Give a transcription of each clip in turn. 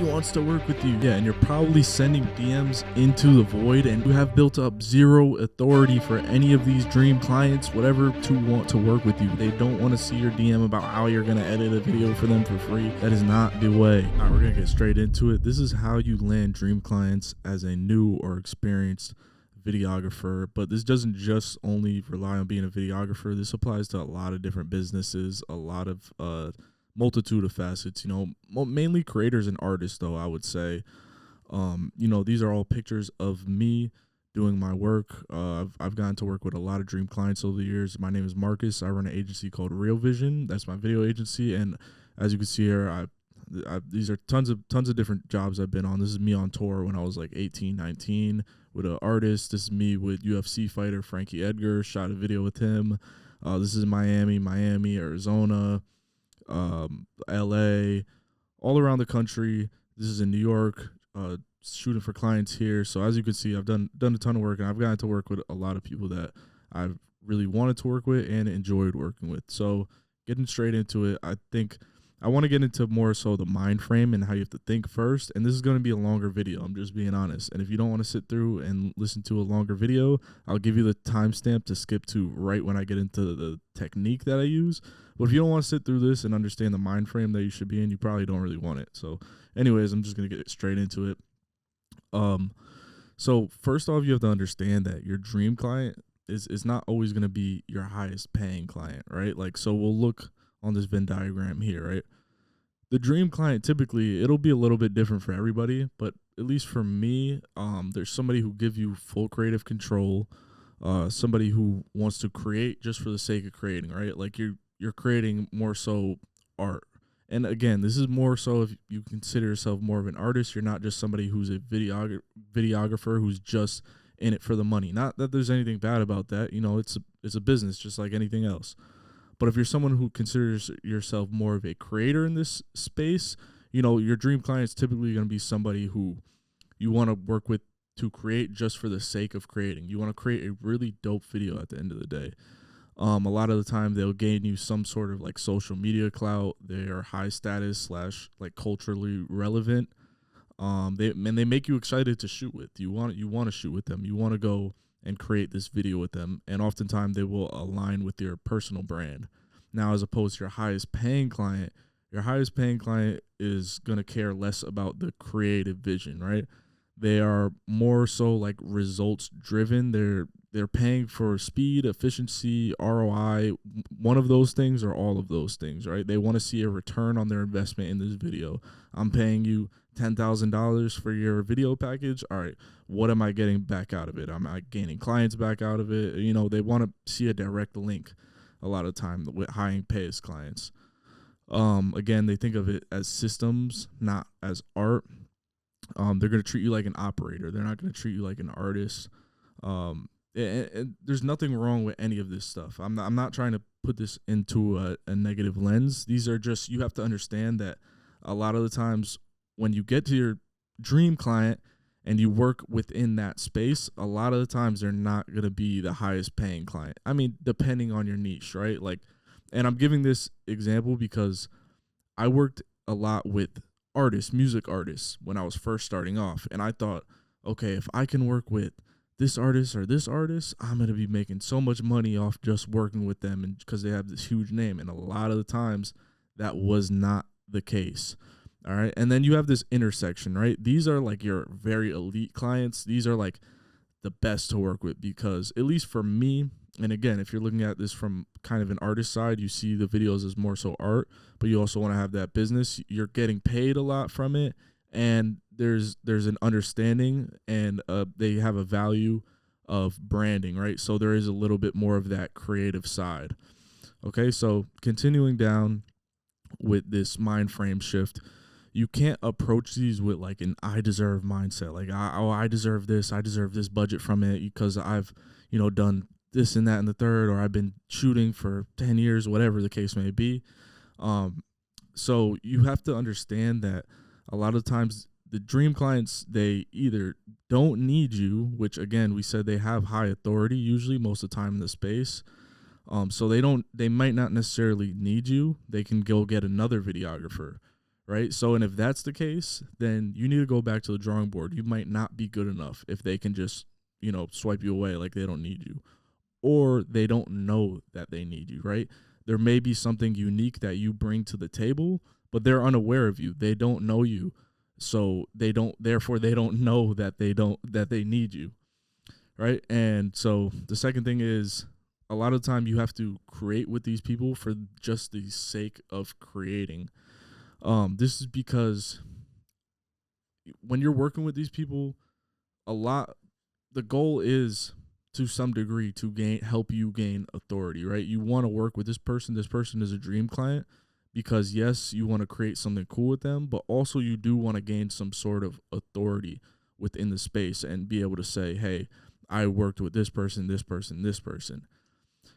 nobody wants to work with you. Yeah, and you're probably sending DMs into the void, and you have built up zero authority for any of these dream clients, whatever, to want to work with you. They don't want to see your DM about how you're going to edit a video for them for free. That is not the way. All right, we're going to get straight into it. This is how you land dream clients as a new or experienced videographer, but this doesn't just only rely on being a videographer. This applies to a lot of different businesses, a lot of multitude of facets, mainly creators and artists, though, I would say. These are all pictures of me doing my work. I've gotten to work with a lot of dream clients over the years. My name is Marcus. I run an agency called Real Vision. That's my video agency, and as you can see here, these are tons of different jobs I've been on. This is me on tour when I was like 18, 19 with an artist. This is me with UFC fighter Frankie Edgar. Shot a video with him. This is Miami, Arizona, LA, all around the country. This is in New York, shooting for clients here. So as you can see, I've done a ton of work, and I've gotten to work with a lot of people that I've really wanted to work with and enjoyed working with. So getting straight into it, I think I want to get into more so the mind frame and how you have to think first. And this is going to be a longer video. I'm just being honest. And if you don't want to sit through and listen to a longer video, I'll give you the timestamp to skip to right when I get into the technique that I use. But if you don't want to sit through this and understand the mind frame that you should be in, you probably don't really want it. So anyways, I'm just going to get straight into it. So first off, you have to understand that your dream client is not always going to be your highest paying client, right? Like, so we'll look on this Venn diagram here, right? The dream client, typically, it'll be a little bit different for everybody, but at least for me, there's somebody who gives you full creative control, somebody who wants to create just for the sake of creating, right? Like you're creating more so art. And again, this is more so if you consider yourself more of an artist. You're not just somebody who's a videographer who's just in it for the money. Not that there's anything bad about that. It's a business just like anything else. But if you're someone who considers yourself more of a creator in this space, your dream client is typically going to be somebody who you want to work with to create just for the sake of creating. You want to create a really dope video at the end of the day. A lot of the time they'll gain you some sort of like social media clout. They are high status / like culturally relevant. They make you excited to shoot with. You want to shoot with them. You want to go and create this video with them, and oftentimes they will align with your personal brand. Now, as opposed to your highest paying client is going to care less about the creative vision, right? They are more so like results driven. They're paying for speed, efficiency, ROI, one of those things or all of those things, right? They want to see a return on their investment in this video. I'm paying you $10,000 for your video package. All right, what am I getting back out of it? Am I gaining clients back out of it? They want to see a direct link a lot of time with high pay clients. Again, they think of it as systems, not as art. They're going to treat you like an operator. They're not going to treat you like an artist. And there's nothing wrong with any of this stuff. I'm not trying to put this into a negative lens. These are just, you have to understand that a lot of the times when you get to your dream client and you work within that space, a lot of the times they're not going to be the highest paying client. I mean, depending on your niche, right? And I'm giving this example because I worked a lot with music artists when I was first starting off. And I thought, okay, if I can work with this artist or this artist, I'm going to be making so much money off just working with them, and because they have this huge name. And a lot of the times that was not the case. All right. And then you have this intersection, right? These are like your very elite clients. These are like the best to work with because, at least for me, and again, if you're looking at this from kind of an artist side, you see the videos as more so art, but you also want to have that business. You're getting paid a lot from it, and there's an understanding, and they have a value of branding, right? So there is a little bit more of that creative side. Okay, so continuing down with this mind frame shift, you can't approach these with like an I deserve mindset. Like, I deserve this budget from it because I've, done this and that and the third, or I've been shooting for 10 years, whatever the case may be. So you have to understand that a lot of times the dream clients, they either don't need you, which again, we said they have high authority usually most of the time in the space. So they might not necessarily need you. They can go get another videographer, right? So, and if that's the case, then you need to go back to the drawing board. You might not be good enough if they can just, swipe you away like they don't need you, or they don't know that they need you, right? There may be something unique that you bring to the table, but they're unaware of you. They don't know you. So therefore they don't know that they need you, right? And so the second thing is, a lot of the time you have to create with these people for just the sake of creating. This is because when you're working with these people, a lot the goal is to some degree to help you gain authority, right? You want to work with this person. This person is a dream client because yes, you want to create something cool with them, but also you do want to gain some sort of authority within the space and be able to say, hey, I worked with this person, this person, this person.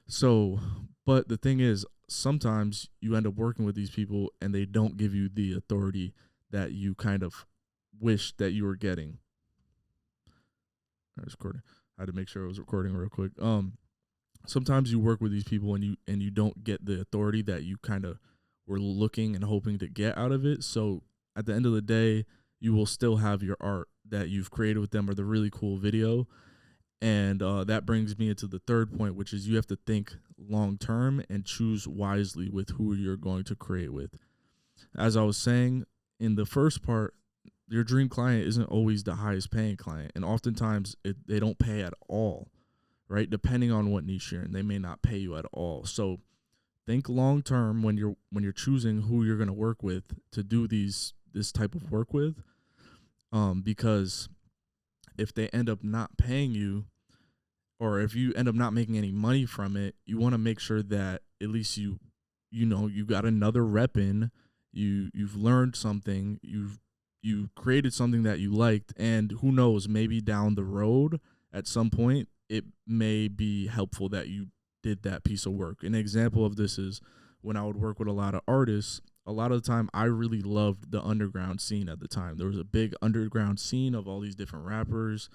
So, but the thing is, sometimes you end up working with these people and they don't give you the authority that you kind of wish that you were getting. I was recording. I had to make sure I was recording real quick. Sometimes you work with these people and you don't get the authority that you kind of were looking and hoping to get out of it. So at the end of the day, you will still have your art that you've created with them or the really cool video. And that brings me into the third point, which is you have to think long term and choose wisely with who you're going to create with. As I was saying in the first part, your dream client isn't always the highest paying client, and oftentimes they don't pay at all, right? Depending on what niche you're in, they may not pay you at all. So think long term when you're choosing who you're going to work with to do this type of work with, because if they end up not paying you, or if you end up not making any money from it, you want to make sure that at least you got another rep in, you've learned something, you created something that you liked, and who knows, maybe down the road at some point it may be helpful that you did that piece of work. An example of this is when I would work with a lot of artists. A lot of the time I really loved the underground scene at the time. There was a big underground scene of all these different rappers.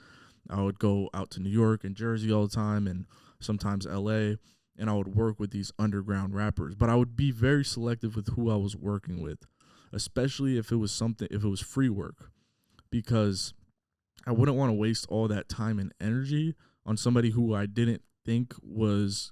I would go out to New York and Jersey all the time, and sometimes LA, and I would work with these underground rappers. But I would be very selective with who I was working with, especially if it was free work, because I wouldn't want to waste all that time and energy on somebody who I didn't think was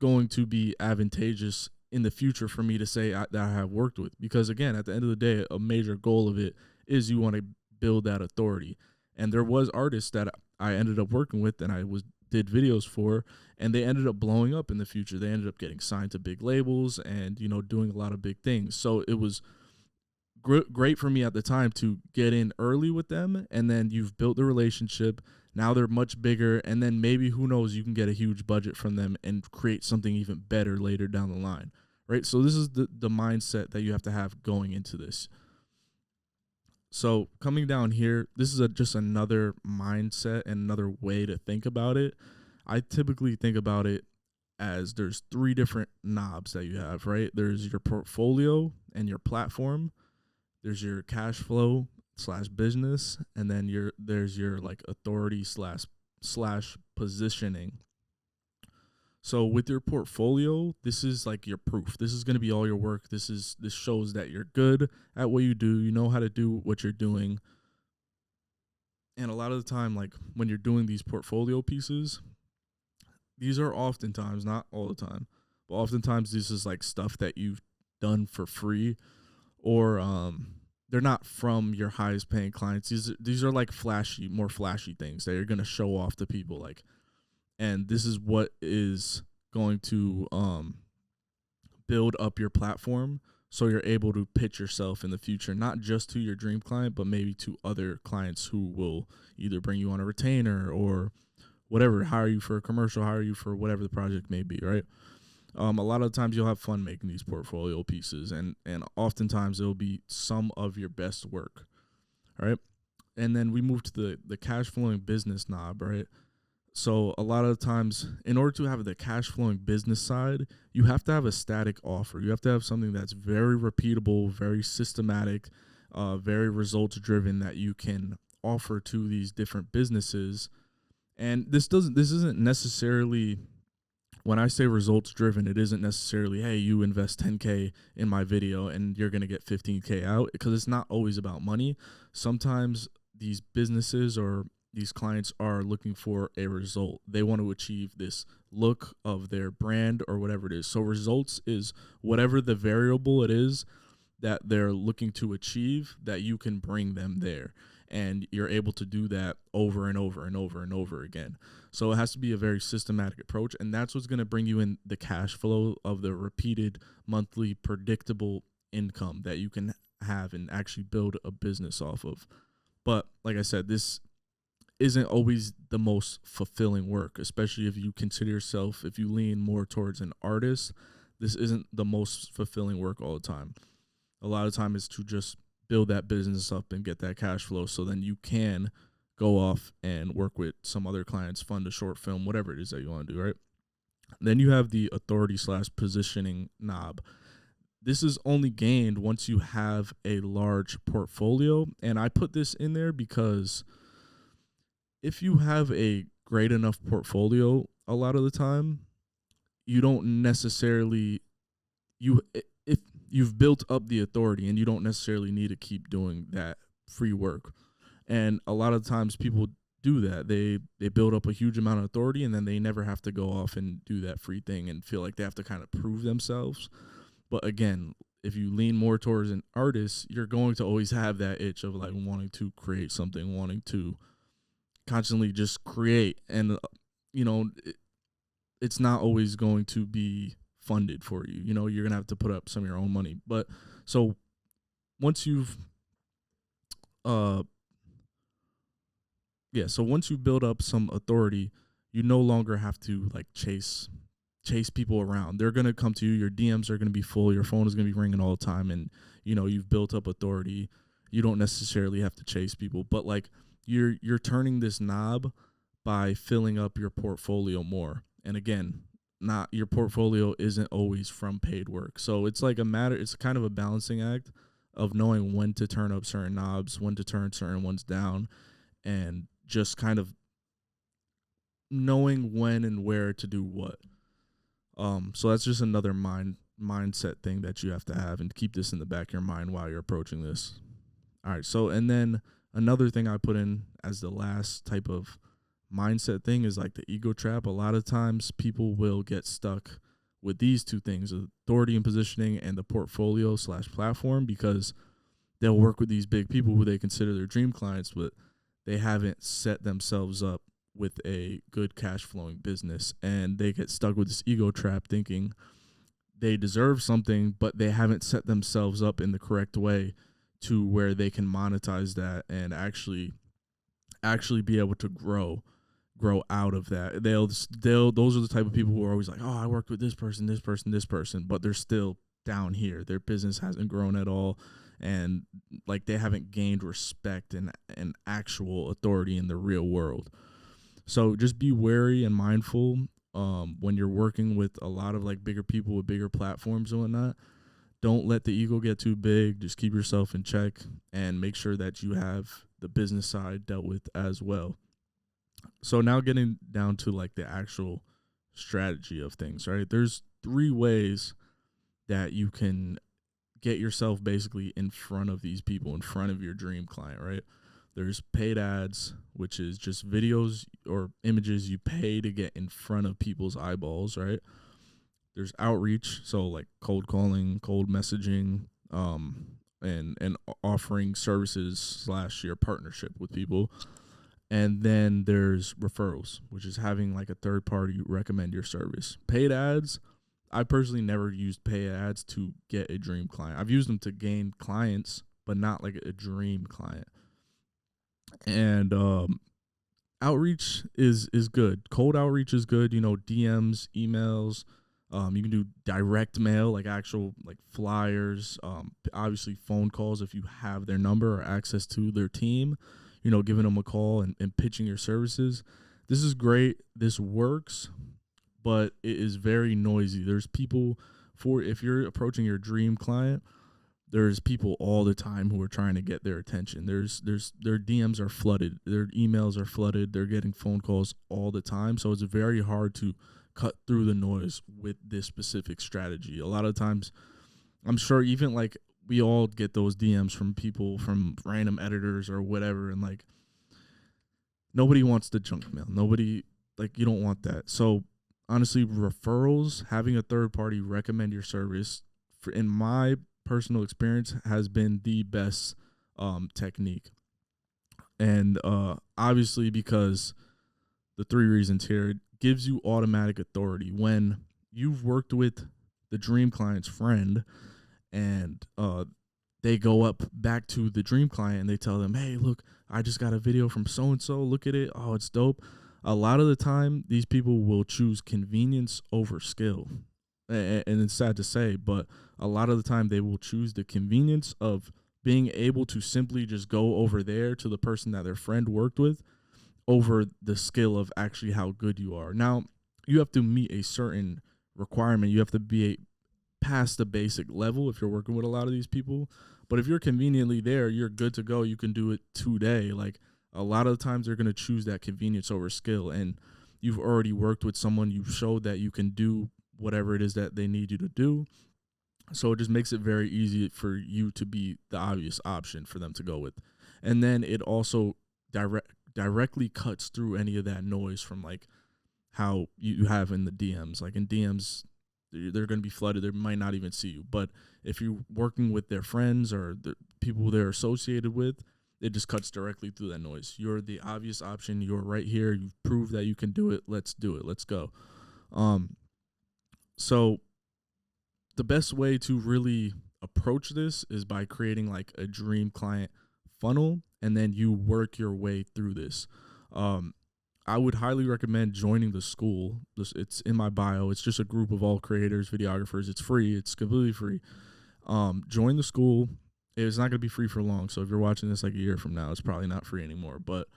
going to be advantageous in the future for me to say that I have worked with. Because again, at the end of the day, a major goal of it is you want to build that authority. And there was artists that I ended up working with and did videos for, and they ended up blowing up in the future. They ended up getting signed to big labels and, doing a lot of big things. So it was great for me at the time to get in early with them, and then you've built the relationship. Now they're much bigger, and then maybe, who knows, you can get a huge budget from them and create something even better later down the line, right? So this is the mindset that you have to have going into this. So coming down here, this is just another mindset and another way to think about it. I typically think about it as there's three different knobs that you have, right? There's your portfolio and your platform. There's your cash flow / business, and then there's your like authority / positioning. So with your portfolio, this is like your proof. This is going to be all your work. This shows that you're good at what you do. You know how to do what you're doing. And a lot of the time, like when you're doing these portfolio pieces, these are oftentimes, not all the time, but oftentimes this is like stuff that you've done for free, or they're not from your highest paying clients. These are like more flashy things that you're going to show off to people, like. And this is what is going to build up your platform so you're able to pitch yourself in the future, not just to your dream client, but maybe to other clients who will either bring you on a retainer or whatever, hire you for a commercial, hire you for whatever the project may be, right? A lot of the times you'll have fun making these portfolio pieces, and oftentimes it'll be some of your best work, right? And then we move to the cash flowing business knob, right? So a lot of times, in order to have the cash flowing business side, you have to have a static offer. You have to have something that's very repeatable, very systematic, very results driven, that you can offer to these different businesses. And this isn't necessarily when I say results driven, it isn't necessarily, hey, you invest 10K in my video and you're going to get 15K out, because it's not always about money. Sometimes these businesses or these clients are looking for a result. They want to achieve this look of their brand or whatever it is. So results is whatever the variable it is that they're looking to achieve, that you can bring them there. And you're able to do that over and over and over and over again. So it has to be a very systematic approach, and that's what's going to bring you in the cash flow of the repeated monthly predictable income that you can have and actually build a business off of. But like I said, this isn't always the most fulfilling work, especially if you consider yourself, if you lean more towards an artist, this isn't the most fulfilling work all the time. A lot of time is to just build that business up and get that cash flow, so then you can go off and work with some other clients, fund a short film, whatever it is that you want to do, right? Then you have the authority/positioning knob. This is only gained once you have a large portfolio. And I put this in there because if you have a great enough portfolio, a lot of the time, you don't necessarily, if you've built up the authority and you don't necessarily need to keep doing that free work. And a lot of times people do that. They build up a huge amount of authority, and then they never have to go off and do that free thing and feel like they have to kind of prove themselves. But again, if you lean more towards an artist, you're going to always have that itch of like wanting to create something, wanting to constantly just create. And, it's not always going to be funded for you. You're going to have to put up some of your own money. But so once you've, so once you build up some authority, you no longer have to like chase people around. They're going to come to you. Your DMs are going to be full. Your phone is going to be ringing all the time. And, you've built up authority. You don't necessarily have to chase people, but like you're turning this knob by filling up your portfolio more. And again, not your portfolio isn't always from paid work. So it's like it's kind of a balancing act of knowing when to turn up certain knobs, when to turn certain ones down, and just kind of knowing when and where to do what. So that's just another mindset thing that you have to have, and keep this in the back of your mind while you're approaching this. All right. So, and then another thing I put in as the last type of mindset thing is like the ego trap. A lot of times people will get stuck with these two things, authority and positioning, and the portfolio/platform, because they'll work with these big people who they consider their dream clients, but they haven't set themselves up with a good cash flowing business, and they get stuck with this ego trap thinking they deserve something, but they haven't set themselves up in the correct way to where they can monetize that and actually be able to grow out of that. Those are the type of people who are always like, oh, I worked with this person, but they're still down here. Their business hasn't grown at all, and like they haven't gained respect and actual authority in the real world. So just be wary and mindful when you're working with a lot of like bigger people with bigger platforms and whatnot. Don't let the ego get too big. Just keep yourself in check and make sure that you have the business side dealt with as well. So now getting down to like the actual strategy of things, right? There's 3 ways that you can get yourself basically in front of these people, in front of your dream client, right? There's paid ads, which is just videos or images you pay to get in front of people's eyeballs, right? There's outreach, so like cold calling, cold messaging, and offering services / your partnership with people. And then there's referrals, which is having like a third party recommend your service. Paid ads, I personally never used paid ads to get a dream client. I've used them to gain clients, but not like a dream client. And outreach is good. Cold outreach is good. DMs, emails. You can do direct mail, like actual like flyers. Obviously phone calls if you have their number or access to their team. Giving them a call and pitching your services. This is great. This works, but it is very noisy. There's people if you're approaching your dream client, there's people all the time who are trying to get their attention. Their DMs are flooded. Their emails are flooded. They're getting phone calls all the time. So it's very hard to cut through the noise with this specific strategy. A lot of times, I'm sure even like we all get those DMs from people, from random editors or whatever, and like nobody wants the junk mail. Nobody, like, you don't want that. So honestly, referrals, having a third party recommend your service, in my personal experience, has been the best technique. And obviously, because the three reasons here, it gives you automatic authority when you've worked with the dream client's friend, and they go up back to the dream client and they tell them, hey, look, I just got a video from so and so, look at it, oh, it's dope. A lot of the time these people will choose convenience over skill, and it's sad to say, but a lot of the time they will choose the convenience of being able to simply just go over there to the person that their friend worked with, over the skill of actually how good you are. Now, you have to meet a certain requirement. You have to be past the basic level if you're working with a lot of these people. But if you're conveniently there, you're good to go. You can do it today. Like, a lot of the times they're going to choose that convenience over skill. And you've already worked with someone. You've showed that you can do whatever it is that they need you to do. So it just makes it very easy for you to be the obvious option for them to go with. And then it also directly cuts through any of that noise from like how you have in the DMs. Like in DMs, they're going to be flooded. They might not even see you. But if you're working with their friends or the people they're associated with, it just cuts directly through that noise. You're the obvious option. You're right here. You've proved that you can do it. Let's do it. Let's go. So the best way to really approach this is by creating like a dream client funnel, and then you work your way through this. I would highly recommend joining the Skool. It's in my bio. It's just a group of all creators, videographers. It's free. It's completely free. Join the Skool. It's not going to be free for long. So if you're watching this like a year from now, it's probably not free anymore. But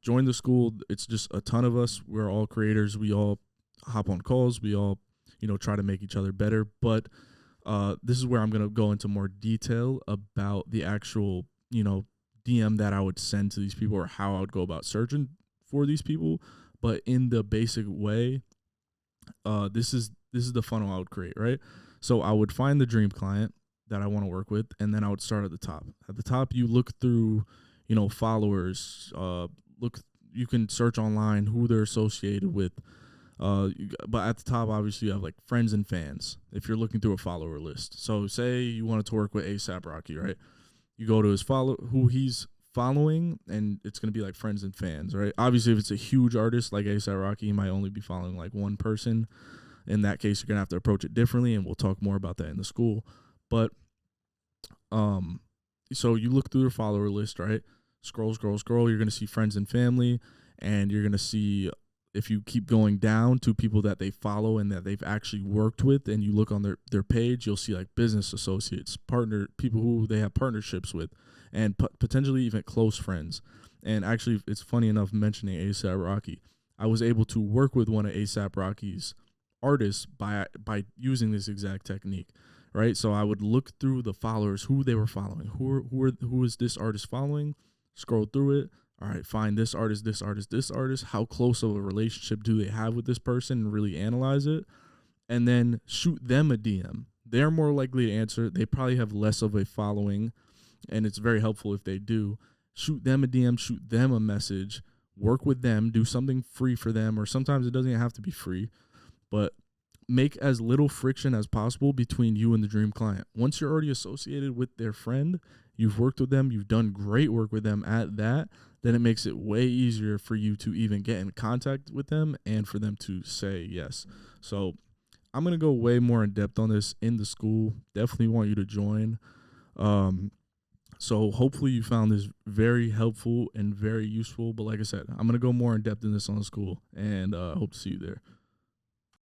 join the Skool. It's just a ton of us. We're all creators. We all hop on calls. We all, try to make each other better. But this is where I'm going to go into more detail about the actual, DM that I would send to these people, or how I would go about searching for these people. But in the basic way, this is the funnel I would create, right? So I would find the dream client that I want to work with, and then I would start at the top. At the top, you look through, followers. You can search online who they're associated with. But at the top, obviously, you have like friends and fans if you're looking through a follower list. So say you wanted to work with ASAP Rocky, right? You go to his who he's following, and it's going to be like friends and fans, right? Obviously, if it's a huge artist like ASAP Rocky, he might only be following like one person. In that case, you're going to have to approach it differently, and we'll talk more about that in the Skool. But so you look through the follower list, right? Scroll. You're going to see friends and family, and you're going to see, if you keep going down to people that they follow and that they've actually worked with, and you look on their page, you'll see like business associates, people who they have partnerships with, and potentially even close friends. And actually, it's funny enough mentioning ASAP Rocky. I was able to work with one of ASAP Rocky's artists by using this exact technique, right? So I would look through the followers, who they were following, who is this artist following, scroll through it. All right, find this artist. How close of a relationship do they have with this person, and really analyze it, and then shoot them a DM. They're more likely to answer. They probably have less of a following, and it's very helpful if they do. Shoot them a DM, shoot them a message, work with them, do something free for them, or sometimes it doesn't even have to be free, but make as little friction as possible between you and the dream client. Once you're already associated with their friend, you've worked with them, you've done great work with them at that, then it makes it way easier for you to even get in contact with them and for them to say yes. So I'm going to go way more in depth on this in the Skool. Definitely want you to join. So hopefully you found this very helpful and very useful. But like I said, I'm going to go more in depth in this on the Skool, and hope to see you there.